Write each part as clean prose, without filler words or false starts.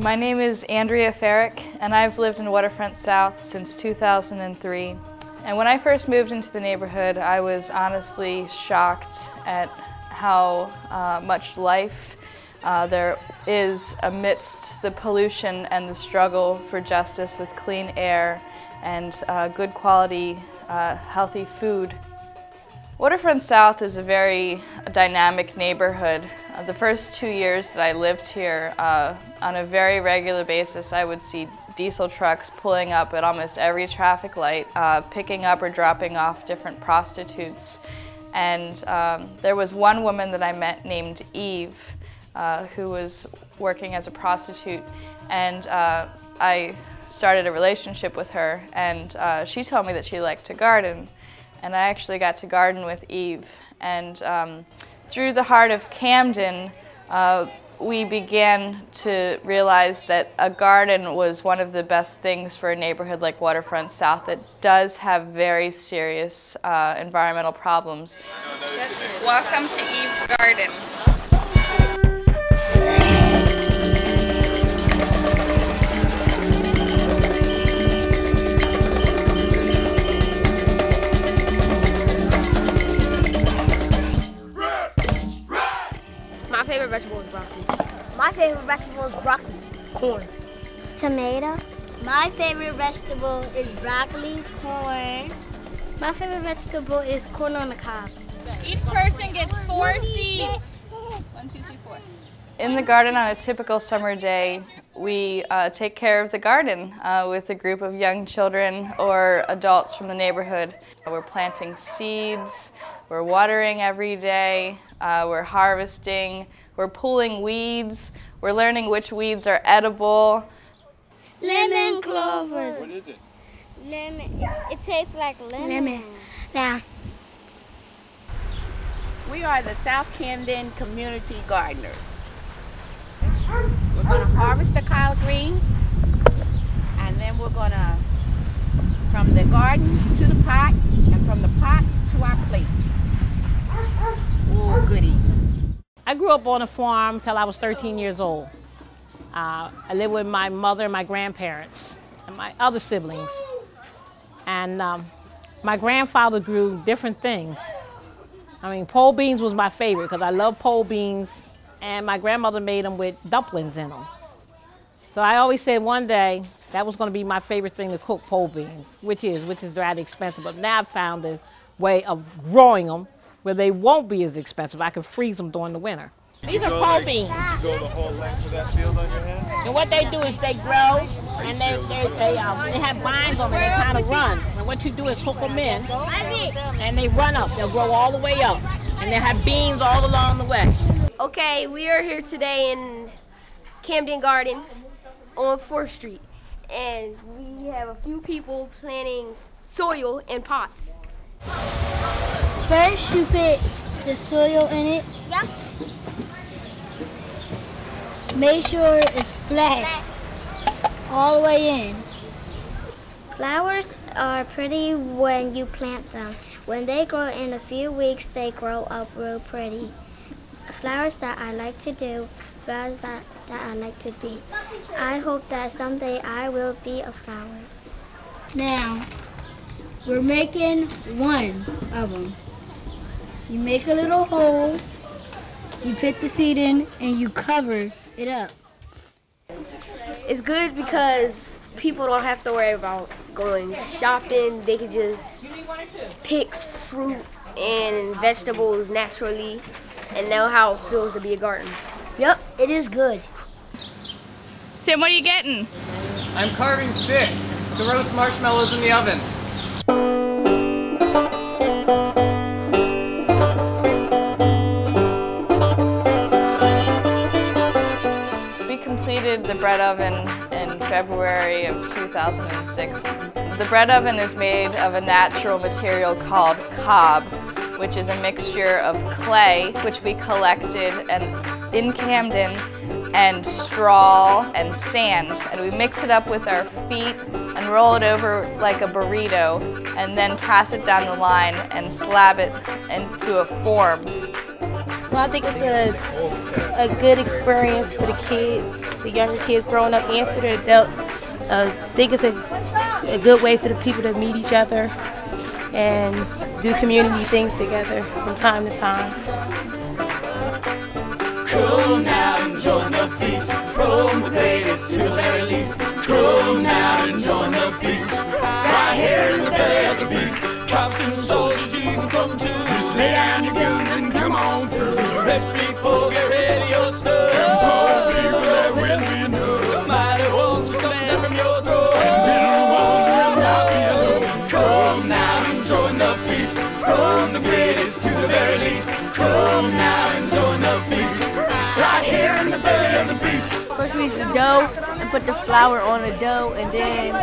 My name is Andrea Farrick, and I've lived in Waterfront South since 2003. And when I first moved into the neighborhood, I was honestly shocked at how much life there is amidst the pollution and the struggle for justice with clean air and good quality, healthy food. Waterfront South is a very dynamic neighborhood. The first 2 years that I lived here, on a very regular basis, I would see diesel trucks pulling up at almost every traffic light, picking up or dropping off different prostitutes. And there was one woman that I met named Eve, who was working as a prostitute, and I started a relationship with her, and she told me that she liked to garden. And I actually got to garden with Eve. And through the heart of Camden, we began to realize that a garden was one of the best things for a neighborhood like Waterfront South that does have very serious environmental problems. Welcome to Eve's garden. My favorite vegetable is broccoli. My favorite vegetable is broccoli. Corn. Tomato. My favorite vegetable is broccoli, corn. My favorite vegetable is corn on the cob. Each person gets 4 seeds. 1, 2, 3, 4. In the garden on a typical summer day, we take care of the garden with a group of young children or adults from the neighborhood. We're planting seeds, we're watering every day, we're harvesting, we're pulling weeds, we're learning which weeds are edible. Lemon clover. What is it? Lemon. It tastes like lemon. Now. We are the South Camden Community Gardeners. We're going to harvest the collard greens, and then we're going to, from the garden to the pot, and from the pot to our plates. Oh, goody. I grew up on a farm till I was 13 years old. I lived with my mother and my grandparents and my other siblings. And my grandfather grew different things. I mean, pole beans was my favorite because I love pole beans, and my grandmother made them with dumplings in them. So I always said one day that was going to be my favorite thing to cook, pole beans, which is rather expensive. But now I've found a way of growing them where they won't be as expensive. I can freeze them during the winter. These are pole beans. You go the whole length of that field on your hand? And what they do is they grow, and they have vines on them, they kind of run. And what you do is hook them in, and they run up. They'll grow all the way up, and they have beans all along the way. Okay, we are here today in Camden Garden on 4th Street, and we have a few people planting soil in pots. First, you put the soil in it. Yep. Make sure it's flat all the way in. Flowers are pretty when you plant them. When they grow in a few weeks, they grow up real pretty. Flowers that I like to do, flowers that I like to be. I hope that someday I will be a flower. Now, we're making one of them. You make a little hole, you put the seed in, and you cover it up. It's good because people don't have to worry about going shopping. They can just pick fruit and vegetables naturally and know how it feels to be a garden. Yep, it is good. Tim, what are you getting? I'm carving sticks to roast marshmallows in the oven. We completed the bread oven in February of 2006. The bread oven is made of a natural material called cob, which is a mixture of clay, which we collected in Camden, and straw and sand. And we mix it up with our feet and roll it over like a burrito, and then pass it down the line and slab it into a form. Well, I think it's a good experience for the kids, the younger kids growing up, and for the adults. I think it's a good way for the people to meet each other and do community things together from time to time. Come now and join the feast, from the greatest to the very least. Come now and join the feast, right here in the belly of the beast. Captain soldiers, you can come too. Just lay down your guns and come on through. Rich people, get ready your stuff. And poor people, there will be enough. Mighty ones will come down from your throat, and bitter ones will not be alone. Come now and join the feast, from the greatest to the very least. Come now and join the feast, right here in the belly of the beast. First we use the dough and put the flour on the dough, and then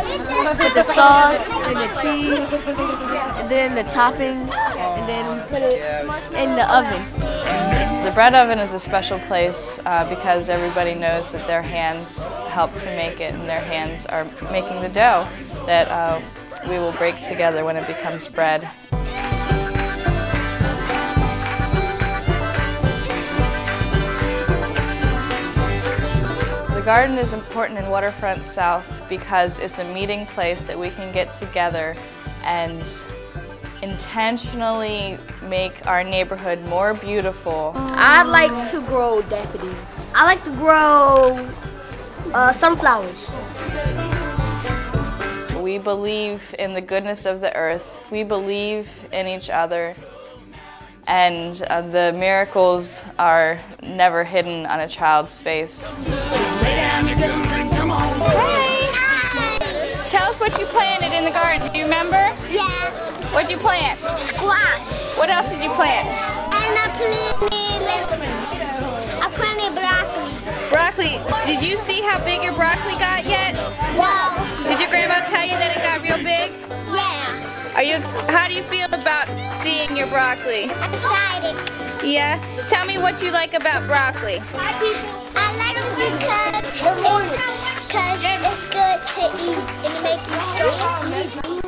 put the sauce and the cheese and then the topping, and then we put it in the oven. The bread oven is a special place because everybody knows that their hands help to make it, and their hands are making the dough that we will break together when it becomes bread. The garden is important in Waterfront South because it's a meeting place that we can get together and intentionally make our neighborhood more beautiful. I'd like to grow daffodils. I like to grow sunflowers. We believe in the goodness of the earth. We believe in each other. And the miracles are never hidden on a child's face. Hey! Tell us what you planted in the garden. Do you remember? Yeah. What'd you plant? Squash. What else did you plant? And I planted broccoli. Broccoli. Did you see how big your broccoli got yet? Wow. Did your grandma tell you that it got real big? Yeah. How do you feel about seeing your broccoli? Excited. Yeah? Tell me what you like about broccoli. I like it because it's good to eat and make you strong.